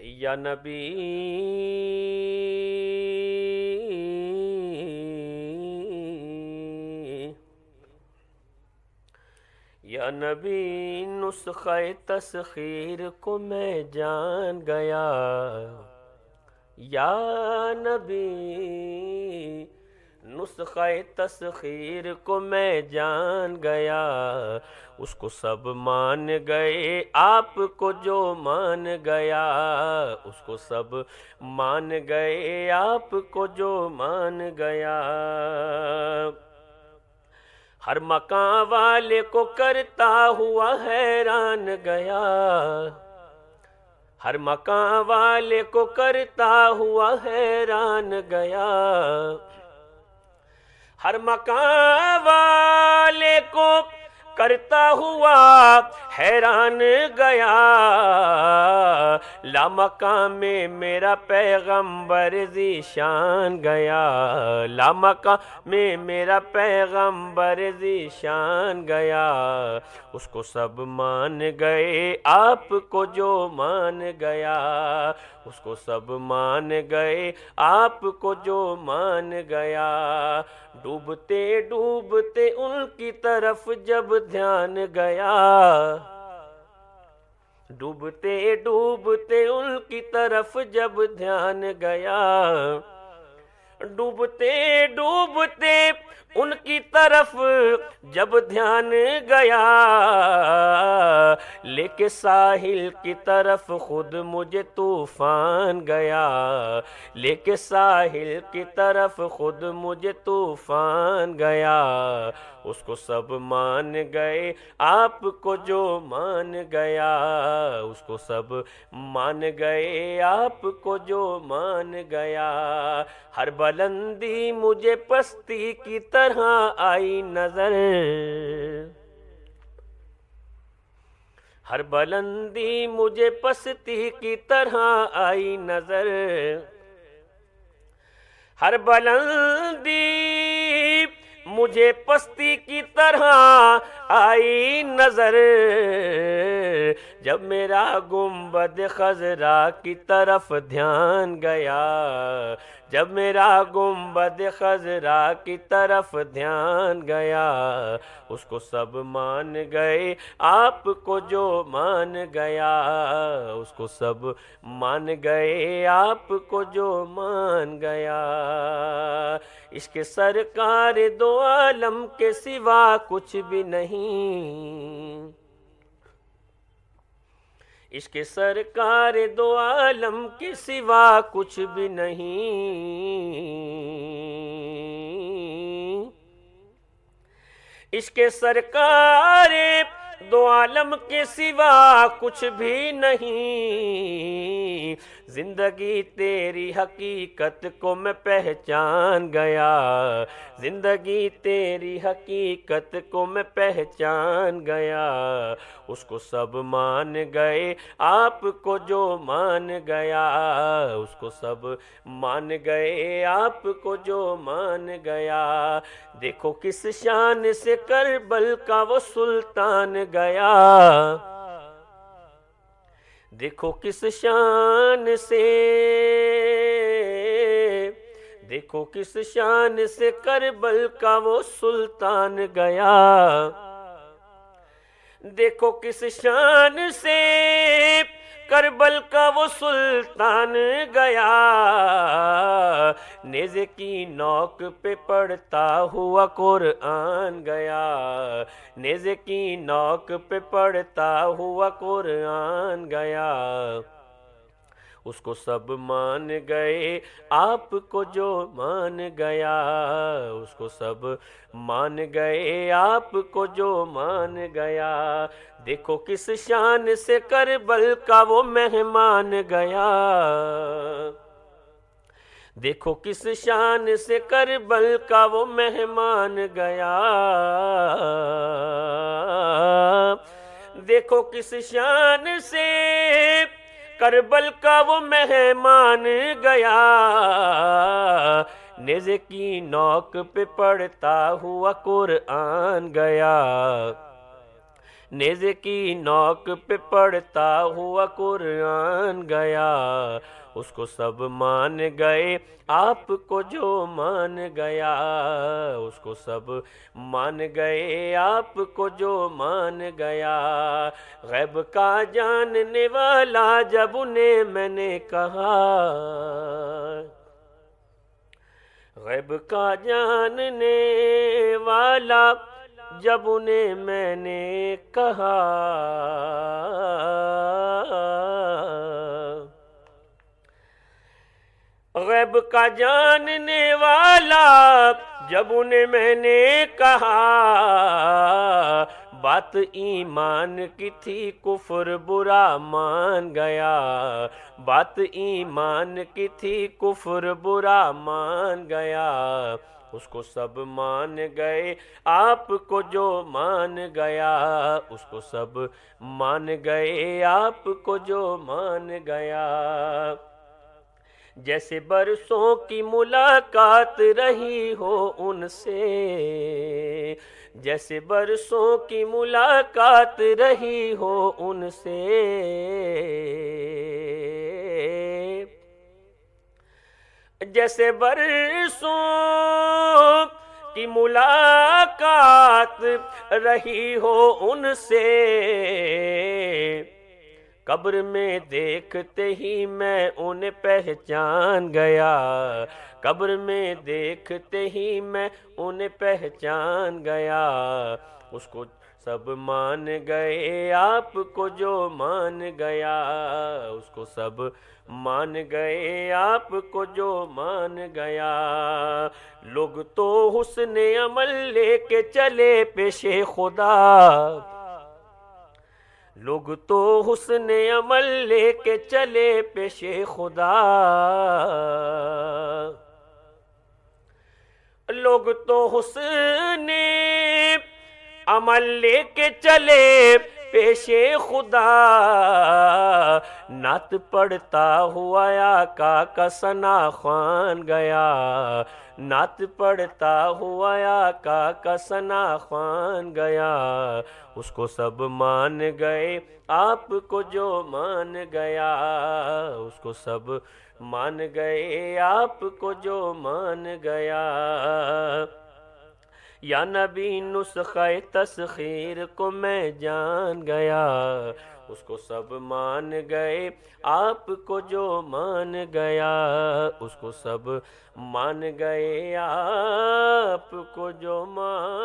یا نبی یا نبی نسخہ تسخیر کو میں جان گیا، یا نبی نسخہ تسخیر کو میں جان گیا، اس کو سب مان گئے آپ کو جو مان گیا، اس کو سب مان گئے آپ کو جو مان گیا۔ ہر مقام والے کو کرتا ہوا حیران گیا، ہر مقام والے کو کرتا ہوا حیران گیا، ہر مقام والے کو کرتا ہوا حیران گیا، لامقام میں میرا پیغمبر ذیشان گیا، لامقام میں میرا پیغمبر ذیشان گیا، اس کو سب مان گئے آپ کو جو مان گیا، اس کو سب مان گئے آپ کو جو مان گیا۔ ڈوبتے ڈوبتے ان کی طرف جب دھیان گیا، ڈوبتے ڈوبتے ان کی طرف جب دھیان گیا، ڈوبتے ڈوبتے ان کی طرف جب دھیان گیا، لے کے ساحل کی طرف خود مجھے طوفان گیا، لے کے ساحل کی طرف خود مجھے طوفان گیا، اس کو سب مان گئے آپ کو جو مان گیا، اس کو سب مان گئے آپ کو جو مان گیا۔ ہر بلندی مجھے پستی کی طرح آئی نظر، ہر بلندی مجھے پستی کی طرح آئی نظر، ہر بلندی مجھے پستی کی طرح آئی نظر، جب میرا گنبد خضرا کی طرف دھیان گیا، جب میرا گنبد خضرا کی طرف دھیان گیا، اس کو سب مان گئے آپ کو جو مان گیا، اس کو سب مان گئے آپ کو جو مان گیا۔ عشق سرکار دو عالم کے سوا کچھ بھی نہیں، عشق سرکار دو عالم کے سوا کچھ بھی نہیں، عشق سرکار دو عالم کے سوا کچھ بھی نہیں، زندگی تیری حقیقت کو میں پہچان گیا، زندگی تیری حقیقت کو میں پہچان گیا، اس کو سب مان گئے آپ کو جو مان گیا، اس کو سب مان گئے آپ کو جو مان گیا۔ دیکھو کس شان سے کربل کا وہ سلطان گیا، دیکھو کس شان سے، دیکھو کس شان سے کربل کا وہ سلطان گیا، دیکھو کس شان سے کربل کا وہ سلطان گیا، نیزے کی نوک پہ پڑھتا ہوا قرآن گیا، نیزے کی نوک پہ پڑھتا ہوا قرآن گیا، اس کو سب مان گئے آپ کو جو مان گیا، اس کو سب مان گئے آپ کو جو مان گیا۔ دیکھو کس شان سے کربل کا وہ مہمان گیا، دیکھو کس شان سے کربل کا وہ مہمان گیا، دیکھو کس شان سے کربل کا وہ مہمان گیا، نیزے کی نوک پہ پڑھتا ہوا قرآن گیا، نیزے کی نوک پہ پڑھتا ہوا قرآن گیا، اس کو سب مان گئے آپ کو جو مان گیا، اس کو سب مان گئے آپ کو جو مان گیا۔ غیب کا جاننے والا جب انہیں میں نے کہا، غیب کا جاننے والا جب انہیں میں نے کہا، غیب کا جاننے والا جب انہیں میں نے کہا، بات ایمان کی تھی کفر برا مان گیا، بات ایمان کی تھی کفر برا مان گیا، اس کو سب مان گئے آپ کو جو مان گیا، اس کو سب مان گئے آپ کو جو مان گیا۔ جیسے برسوں کی ملاقات رہی ہو ان سے، جیسے برسوں کی ملاقات رہی ہو ان سے، جیسے برسوں کی ملاقات رہی ہو ان سے، قبر میں دیکھتے ہی میں انہیں پہچان گیا، قبر میں دیکھتے ہی میں انہیں پہچان گیا، اس کو سب مان گئے آپ کو جو مان گیا، اس کو سب مان گئے آپ کو جو مان گیا۔ لوگ تو حسن عمل لے کے چلے پیش خدا، لوگ تو حسن عمل لے کے چلے پیش خدا، لوگ تو حسن عمل لے کے چلے پیش خدا، نعت پڑھتا ہوا آقا کا ثنا خوان گیا، نعت پڑھتا ہوا آقا کا ثنا خوان گیا، اس کو سب مان گئے آپ کو جو مان گیا، اس کو سب مان گئے آپ کو جو مان گیا۔ یا نبی نسخہ تسخیر کو میں جان گیا، اس کو سب مان گئے آپ کو جو مان گیا، اس کو سب مان گئے آپ کو جو مان